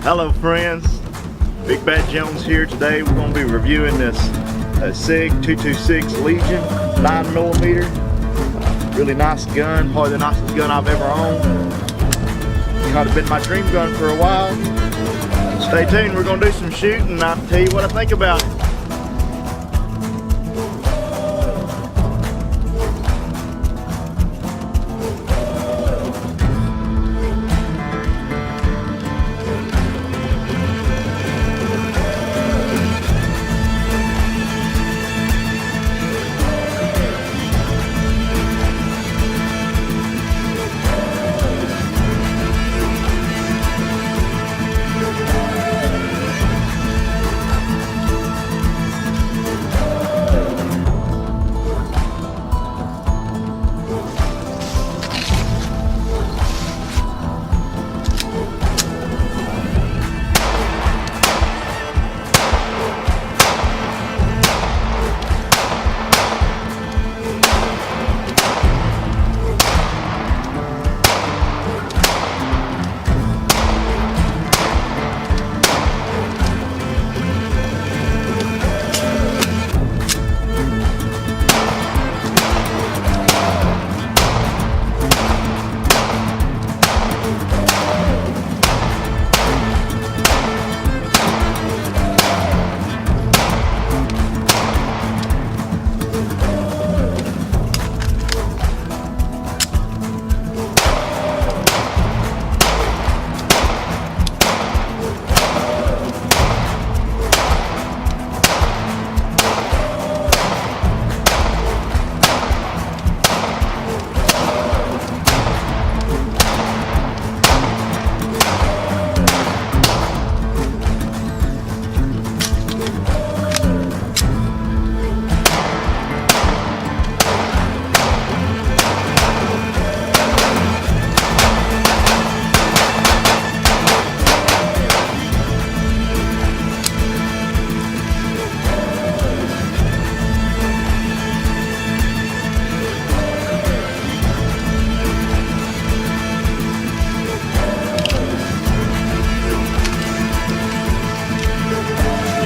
Hello friends, Big Bad Jones here. Today we're going to be reviewing this Sig P226 Legion 9mm. Really nice gun, probably the nicest gun I've ever owned. Kind of been my dream gun for a while. Stay tuned, we're going to do some shooting and I'll tell you what I think about it.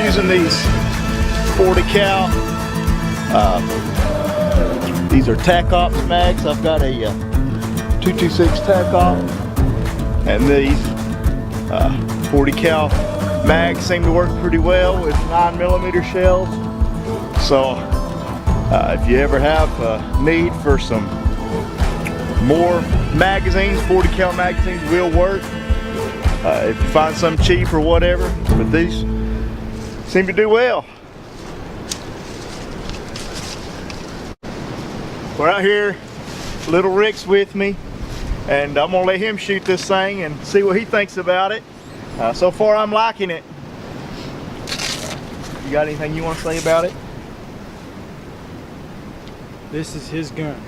Using these 40 cal, these are TAC Ops mags. I've got a 226 TAC Op, and these 40 cal mags seem to work pretty well with 9mm shells. So if you ever have need for some more magazines, 40 cal magazines will work if you find some cheap or whatever, but these seem to do well. We're out here, little Rick's with me, and I'm gonna let him shoot this thing and see what he thinks about it. So far I'm liking it. You got anything you want to say about it? This is his gun.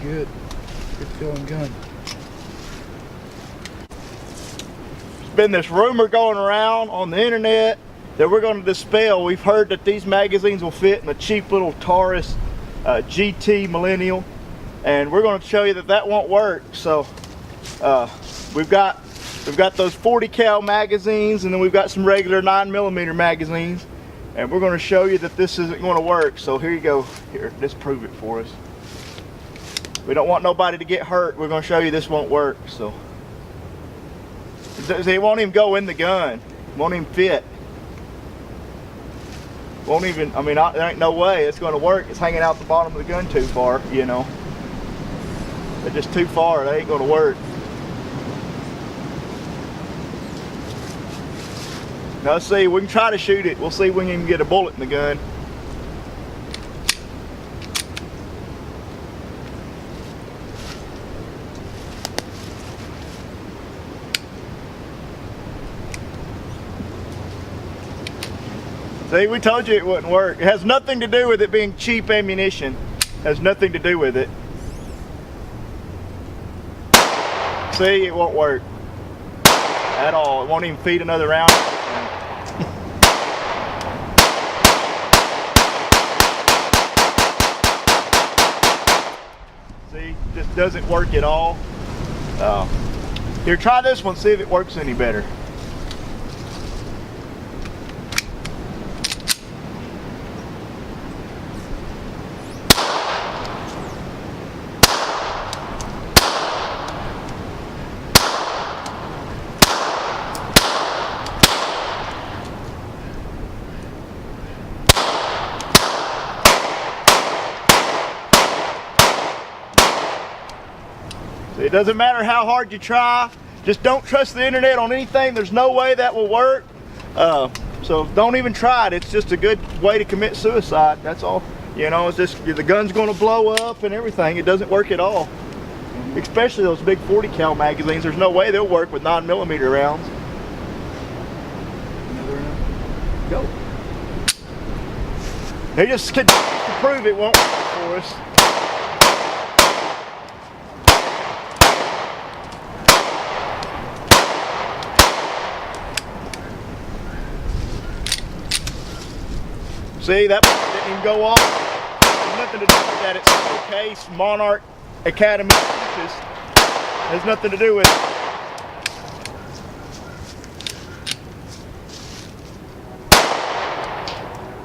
Good feeling gun. There's been this rumor going around on the internet that we're going to dispel. We've heard that these magazines will fit in a cheap little Taurus GT Millennial, and we're going to show you that that won't work. So we've got those 40 cal magazines, and then we've got some regular 9mm magazines, and we're going to show you that this isn't going to work. So here you go. Here, let's prove it for us. We don't want nobody to get hurt. We're going to show you this won't work. So it won't even go in the gun. Won't even fit. Won't even, I mean, there ain't no way it's going to work. It's hanging out the bottom of the gun too far, you know. They're just too far. They ain't going to work. Now let's see, we can try to shoot it. We'll see if we can get a bullet in the gun. See, we told you it wouldn't work. It has nothing to do with it being cheap ammunition. It has nothing to do with it. See, it won't work at all. It won't even feed another round. See, just doesn't work at all. Here, try this one, see if it works any better. It doesn't matter how hard you try, just don't trust the internet on anything. There's no way that will work. So don't even try it. It's just a good way to commit suicide. That's all. You know, it's just the gun's going to blow up and everything. It doesn't work at all. Especially those big 40 cal magazines. There's no way they'll work with 9mm rounds. Another round. Go. They just could prove it won't work for us. See, that didn't even go off. There's nothing to do with that. It's a case, Monarch Academy. Has nothing to do with it.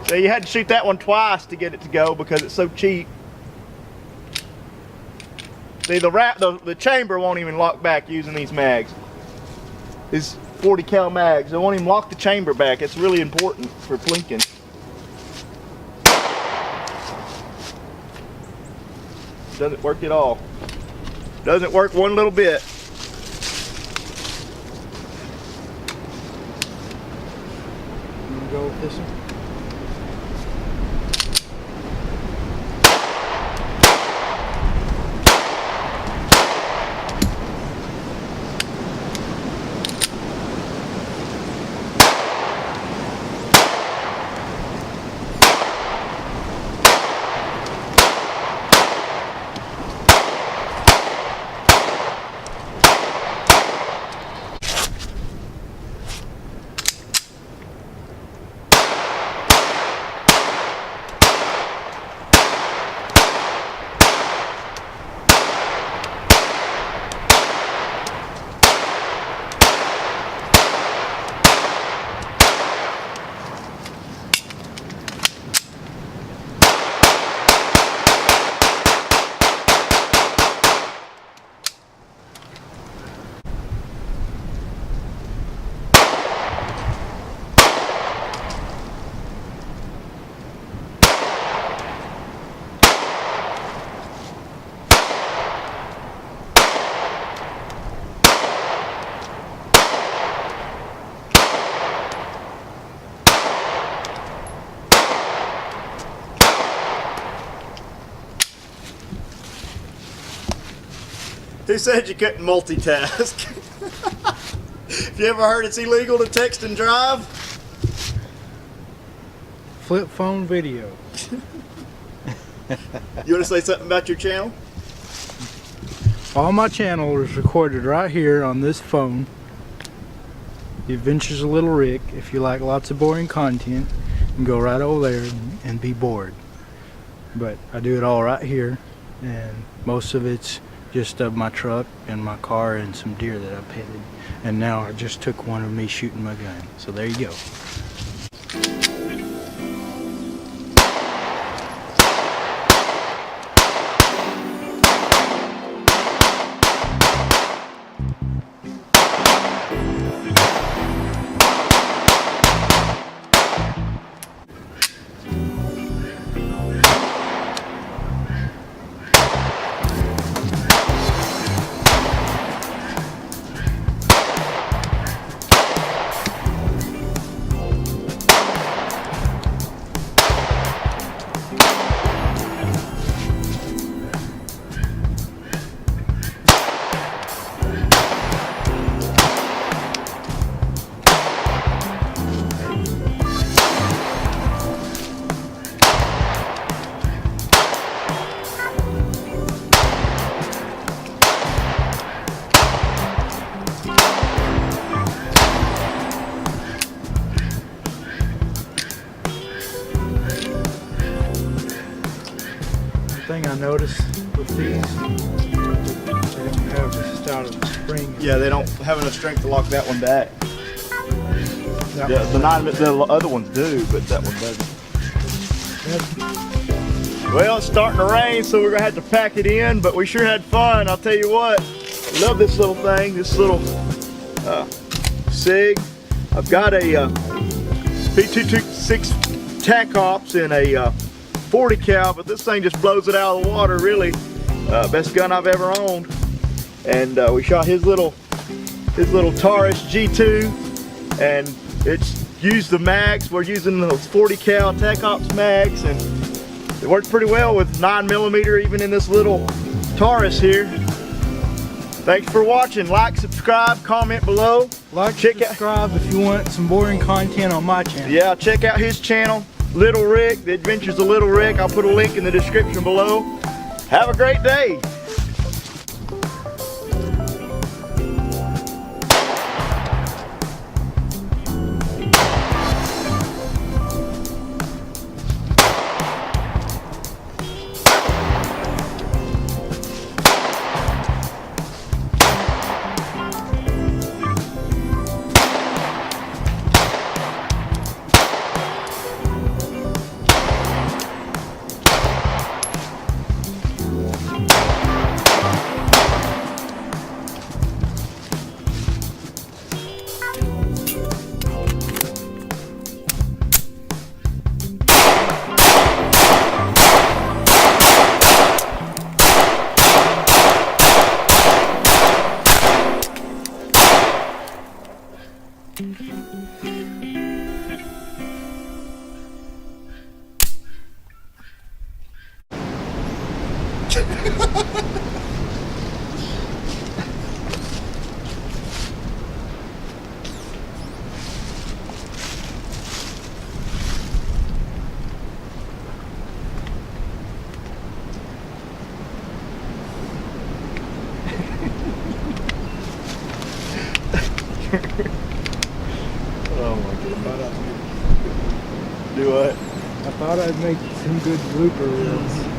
So you had to shoot that one twice to get it to go because it's so cheap. See, the chamber won't even lock back using these mags. These 40 cal mags, they won't even lock the chamber back. It's really important for plinking. Doesn't work at all. Doesn't work one little bit. You wanna go with this one? Who said you couldn't multitask? Have you ever heard it's illegal to text and drive? Flip phone video. You want to say something about your channel? All my channel is recorded right here on this phone. The Adventures of Little Rick. If you like lots of boring content, you can go right over there and be bored. But I do it all right here, and most of it's just of my truck and my car and some deer that I petted. And now I just took one of me shooting my gun. So there you go. thing I noticed with these, they don't have the start of the spring. Yeah, they don't have enough strength to lock that one back. That Yeah, one the other ones do, but that one doesn't. doesn't. Well, it's starting to rain, so we're gonna have to pack it in, but we sure had fun. I'll tell you what, love this little thing, this little Sig. I've got a P226 tac ops in a 40 cal, but this thing just blows it out of the water, really. Best gun I've ever owned. And we shot his little Taurus G2, and it's used the mags. We're using those 40 cal tac ops mags, and it works pretty well with 9mm even in this little Taurus here. Thanks for watching. Like, subscribe, comment below. Like, subscribe if you want some boring content on my channel. Yeah, check out his channel, Little Rick, The Adventures of Little Rick. I'll put a link in the description below. Have a great day. Oh my goodness. Do what? I thought I'd make some good blooper reels.